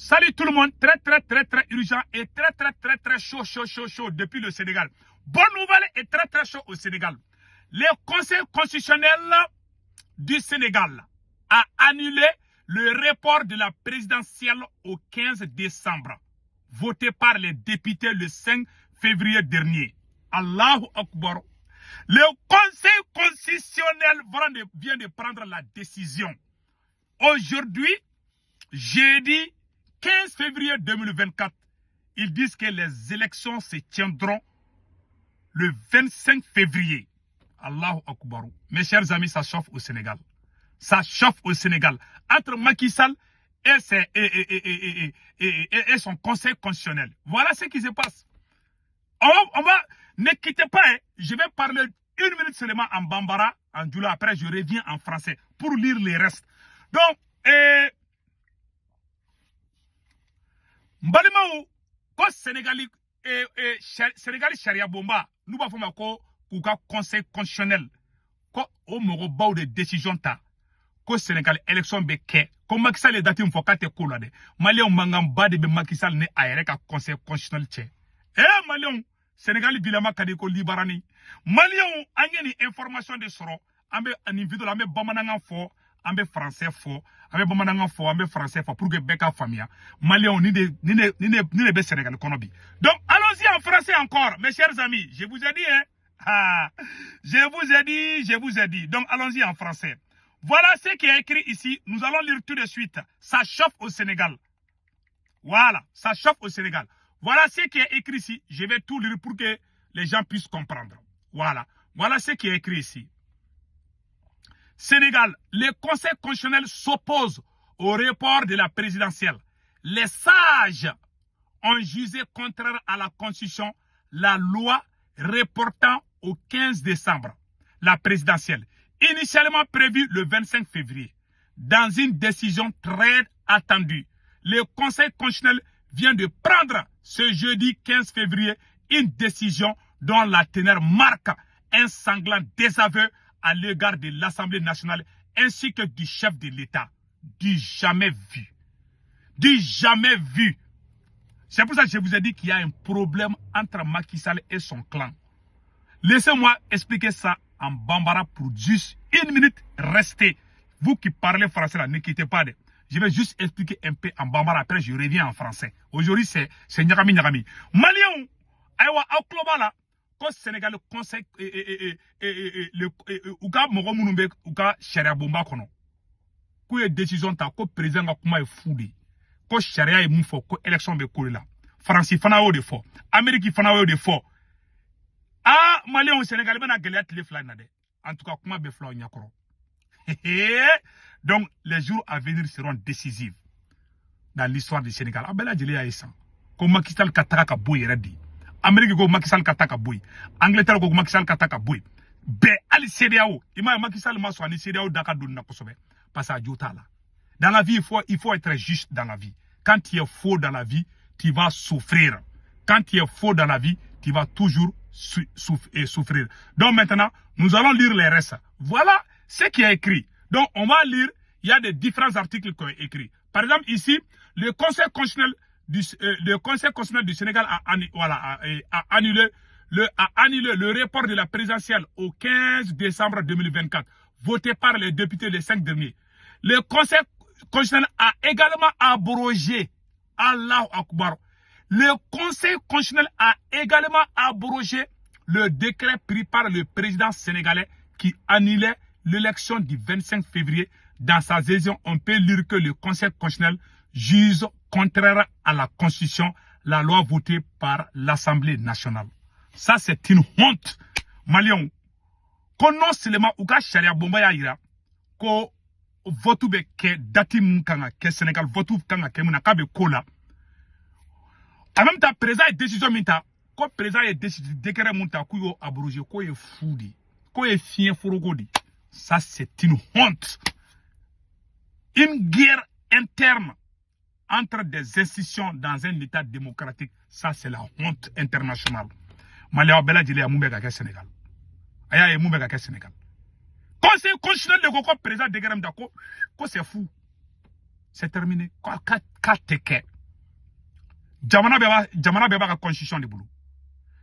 Salut tout le monde, très urgent et très chaud depuis le Sénégal. Bonne nouvelle et très chaud au Sénégal. Le Conseil constitutionnel du Sénégal a annulé le report de la présidentielle au 15 décembre, voté par les députés le 5 février dernier. Allahu Akbar. Le Conseil constitutionnel vient de prendre la décision. Aujourd'hui, jeudi 15 février 2024, ils disent que les élections se tiendront le 25 février. Allahu Akbar. Mes chers amis, ça chauffe au Sénégal. Ça chauffe au Sénégal. Entre Macky Sall et son conseil constitutionnel. Voilà ce qui se passe. Ne quittez pas. Hein. Je vais parler 1 minute seulement en bambara, en djoula. Après, je reviens en français pour lire les restes. Donc, Mbalimau, ko Sénégali Sharia Bomba, nous va faire ko conseil constitutionnel, ko o mogo baw de décision ta, ko Sénégal élection be ke, ko Macky Sall est daté m'foka te kola de, Malion mangam ba de be Macky Sall ne aéré ka conseil constitutionnel tche. Malion, Sénégal bilama kadi ko libarani, Malion angeni information de soro, ambe individu ambe bamananga fo. Ambe français fort, ambe bamananga fort, ambe français fort pour que beka famia. Malion ni be Sénégal konobi. Donc allons-y en français encore, mes chers amis. Je vous ai dit, hein. Je vous ai dit. Donc allons-y en français. Voilà ce qui est écrit ici. Nous allons lire tout de suite. Ça chauffe au Sénégal. Voilà, ça chauffe au Sénégal. Voilà ce qui est écrit ici. Je vais tout lire pour que les gens puissent comprendre. Voilà. Voilà ce qui est écrit ici. Sénégal, le Conseil constitutionnel s'oppose au report de la présidentielle. Les sages ont jugé contraire à la Constitution la loi reportant au 15 décembre la présidentielle, initialement prévue le 25 février. Dans une décision très attendue, le Conseil constitutionnel vient de prendre ce jeudi 15 février une décision dont la teneur marque un sanglant désaveu à l'égard de l'Assemblée nationale ainsi que du chef de l'État. Du jamais vu. Du jamais vu. C'est pour ça que je vous ai dit qu'il y a un problème entre Macky Sall et son clan. Laissez-moi expliquer ça en bambara pour juste 1 minute. Restez. Vous qui parlez français là, ne quittez pas. Je vais juste expliquer un peu en bambara. Après, je reviens en français. Aujourd'hui, c'est Nyagami. Malien, aïwa, au global là. Sénégal conseil uka mogo munumbe uka sharia bomba kono ko ye décision ta ko président ka kuma e fudi ko sharia e mun fo ko élection be ko la France fana o de fo Amérique fana o de fo Malien au Sénégal bena gelia tele fly na de en tout cas kuma be flo nyakoro donc les jours à venir seront décisifs dans l'histoire du Sénégal abela jelia isa ko Macky Sall kataka ka boy redi Amérique go Macky Sall kataka boy, Angleterre go Macky Sall kataka boy. Be ali CEDEAO, ima Macky Sall ma so ani CEDEAO daka donna ko sobe. Parce à jota là. Dans la vie il faut être juste dans la vie. Quand tu es faux dans la vie, tu vas souffrir. Quand tu es faux dans la vie, tu vas toujours souffrir. Donc maintenant, nous allons lire les restes. Voilà ce qui est écrit. Donc on va lire, il y a des différents articles qui sont écrits. Par exemple ici, le Conseil constitutionnel du Sénégal a annulé le report de la présidentielle au 15 décembre 2024, voté par les députés le 5 dernier. Le Conseil constitutionnel a également abrogé, Allahu Akbar, le Conseil constitutionnel a également abrogé le décret pris par le président sénégalais qui annulait l'élection du 25 février. Dans sa décision, on peut lire que le Conseil constitutionnel juge contraire à la Constitution la loi votée par l'Assemblée nationale. Ça, c'est une honte. Malion, qu'on non seulement ou ka sharia bomba ya ira, ko votu be ke dati mukanga ke Sénégal votu kanga ke muna kabe kola. En même temps, président est décision minta, ko président est décision décret munta ko yo abrogé ko ye foudi, ko ye fien forogodi. Ça, c'est une honte. Une guerre interne entre des institutions dans un état démocratique, ça c'est la honte internationale. Maléo Bela Djile a Moubega Sénégal. Aya Moubega Sénégal. Conseil constitutionnel de Koko président de Guerre Mdako, c'est fou. C'est terminé. Kateke. Jamana Beba la constitution de boulot.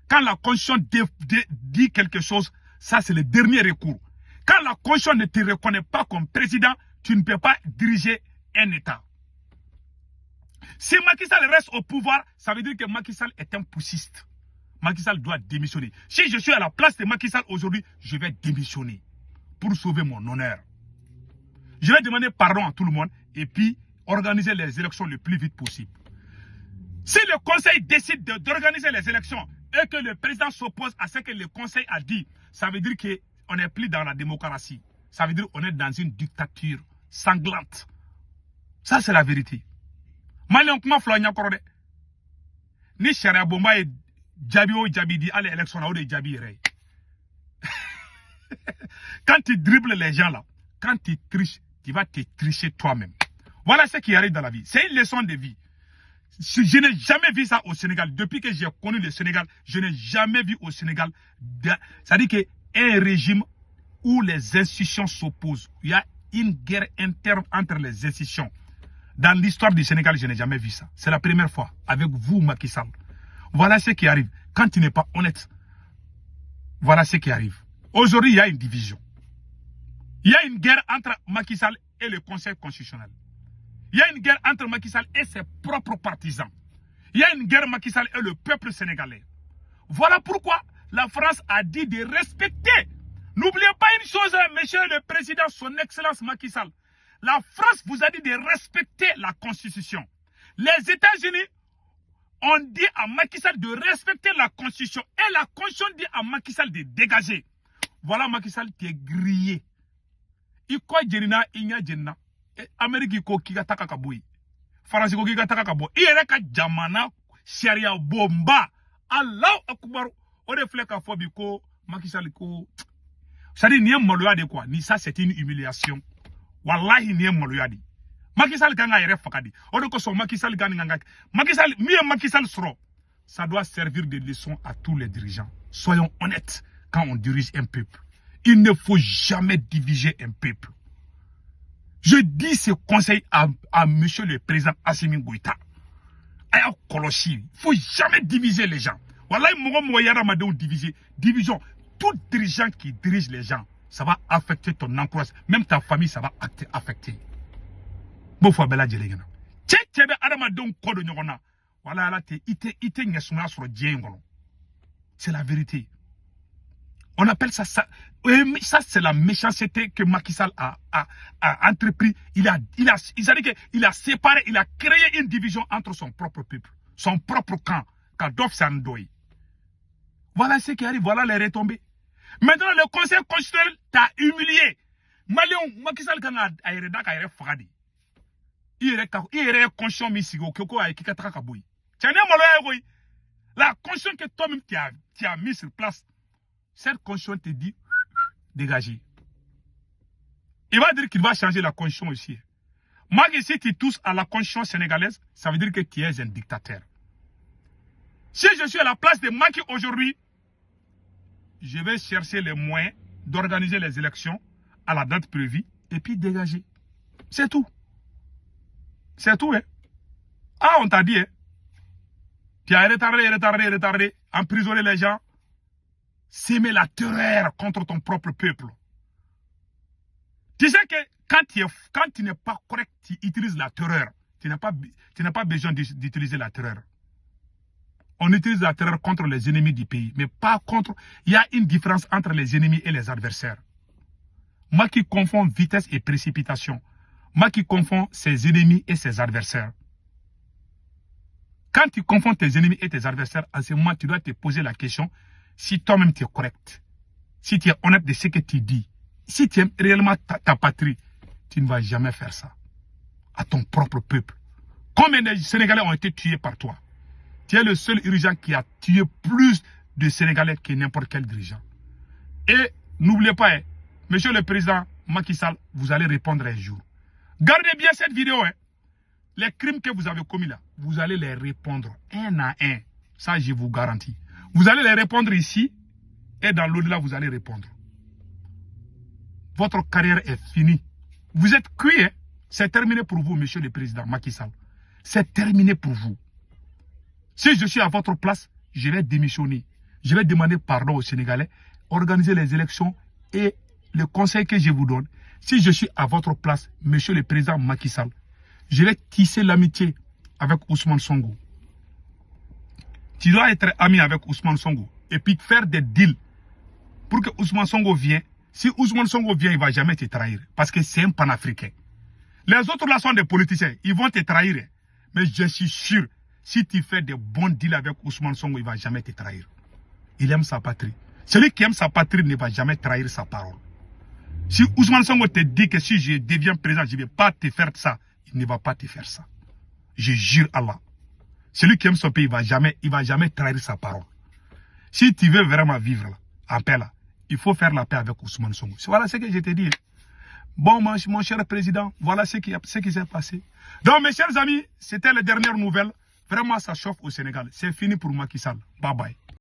Quand la constitution dit quelque chose, ça c'est le dernier recours. Quand la constitution ne te reconnaît pas comme président, tu ne peux pas diriger un État. Si Macky Sall reste au pouvoir, ça veut dire que Macky Sall est un poussiste. Macky Sall doit démissionner. Si je suis à la place de Macky Sall aujourd'hui, je vais démissionner pour sauver mon honneur. Je vais demander pardon à tout le monde et puis organiser les élections le plus vite possible. Si le conseil décide d'organiser les élections et que le président s'oppose à ce que le conseil a dit, ça veut dire qu'on n'est plus dans la démocratie. Ça veut dire qu'on est dans une dictature sanglante. Ça, c'est la vérité. Malien, comment Florent Korode? Ni Sharia Bomba et Djabi dit, allez, élection là, ou de Djabi. Quand tu dribbles les gens là, quand tu triches, tu vas te tricher toi-même. Voilà ce qui arrive dans la vie. C'est une leçon de vie. Je n'ai jamais vu ça au Sénégal. Depuis que j'ai connu le Sénégal, je n'ai jamais vu au Sénégal. C'est-à-dire qu'un régime où les institutions s'opposent. Il y a une guerre interne entre les institutions. Dans l'histoire du Sénégal, je n'ai jamais vu ça. C'est la première fois avec vous, Macky Sall. Voilà ce qui arrive. Quand tu n'es pas honnête, voilà ce qui arrive. Aujourd'hui, il y a une division. Il y a une guerre entre Macky Sall et le Conseil constitutionnel. Il y a une guerre entre Macky Sall et ses propres partisans. Il y a une guerre Macky Sall et le peuple sénégalais. Voilà pourquoi la France a dit de respecter. N'oubliez pas une chose, monsieur le président, son excellence Macky Sall. La France vous a dit de respecter la Constitution. Les États-Unis ont dit à Macky Sall de respecter la Constitution. Et la Constitution dit à Macky Sall de dégager. Voilà Macky Sall qui est grillé. Il quoi Djerina, Igna Djerina. Amérique ko kika taka kaboui. France ko kika taka kaboui. Il ka jamana sharia bomba. Allah akbar. On reflète à phobie ko Macky Sall ko. Ça dit ni un maloyade quoi. Ni ça c'est une humiliation. Wallahi ni un maloyade. Macky Sall kanga yere fakadi. On ko so Macky Sall gani nganga. Macky Sall mieux Macky Sall sera. Ça doit servir de leçon à tous les dirigeants. Soyons honnêtes quand on dirige un peuple. Il ne faut jamais diviser un peuple. Je dis ce conseil à monsieur le président Assimi Goïta. Il ne faut jamais diviser les gens. Voilà, division. Tout dirigeant qui dirige les gens, ça va affecter ton emploi. Même ta famille, ça va affecter. Bon, faut bella djélégana. Tchèbe Adamadon Kodo Nyogona. Voilà, là, c'est la vérité. On appelle ça, ça c'est la méchanceté que Macky Sall a entrepris. Il a séparé, il a créé une division entre son propre peuple, son propre camp, Kadof Sandoy. Voilà ce qui arrive, voilà les retombées. Maintenant, le Conseil constitutionnel t'a humilié. Malion, Macky Sall a héreda ka yere fagadi. Il est conscient misigo koko a kikataka kaboui. Tiens, la conscience que toi-même tu as mis sur place. Cette constitution te dit, dégagez. Il va dire qu'il va changer la constitution aussi. Moi, si tu touches à la constitution sénégalaise, ça veut dire que tu es un dictateur. Si je suis à la place de Macky aujourd'hui, je vais chercher les moyens d'organiser les élections à la date prévue et puis dégager. C'est tout. C'est tout, hein. Ah, on t'a dit, hein. Tu as retardé, emprisonné les gens. S'aimer la terreur contre ton propre peuple. Tu sais que quand tu n'es pas correct, tu utilises la terreur. Tu n'as pas besoin d'utiliser la terreur. On utilise la terreur contre les ennemis du pays, mais pas contre... Il y a une différence entre les ennemis et les adversaires. Moi qui confonds vitesse et précipitation. Moi qui confonds ses ennemis et ses adversaires. Quand tu confonds tes ennemis et tes adversaires, à ce moment, tu dois te poser la question... Si toi-même tu es correct, si tu es honnête de ce que tu dis, si tu aimes réellement ta patrie, tu ne vas jamais faire ça à ton propre peuple. Combien de Sénégalais ont été tués par toi? Tu es le seul dirigeant qui a tué plus de Sénégalais que n'importe quel dirigeant. Et n'oubliez pas, hein, monsieur le président Macky Sall, vous allez répondre un jour. Gardez bien cette vidéo. Hein. Les crimes que vous avez commis là, vous allez les répondre un à un. Ça, je vous garantis. Vous allez les répondre ici et dans l'au-delà, vous allez répondre. Votre carrière est finie. Vous êtes cuit. Hein? C'est terminé pour vous, monsieur le président Macky Sall. C'est terminé pour vous. Si je suis à votre place, je vais démissionner. Je vais demander pardon aux Sénégalais, organiser les élections et le conseil que je vous donne. Si je suis à votre place, monsieur le président Macky Sall, je vais tisser l'amitié avec Ousmane Sonko. Tu dois être ami avec Ousmane Sonko et puis faire des deals pour que Ousmane Sonko vienne. Si Ousmane Sonko vient, il ne va jamais te trahir parce que c'est un panafricain. Les autres là sont des politiciens, ils vont te trahir. Mais je suis sûr, si tu fais des bons deals avec Ousmane Sonko, il ne va jamais te trahir. Il aime sa patrie. Celui qui aime sa patrie ne va jamais trahir sa parole. Si Ousmane Sonko te dit que si je deviens président, je ne vais pas te faire ça, il ne va pas te faire ça. Je jure Allah. Celui qui aime son pays, il va jamais trahir sa parole. Si tu veux vraiment vivre là, en paix là, il faut faire la paix avec Ousmane Sonko. Voilà ce que je te dis. Bon, mon cher président, voilà ce qui s'est passé. Donc, mes chers amis, c'était les dernières nouvelles. Vraiment, ça chauffe au Sénégal. C'est fini pour Macky Sall. Bye bye.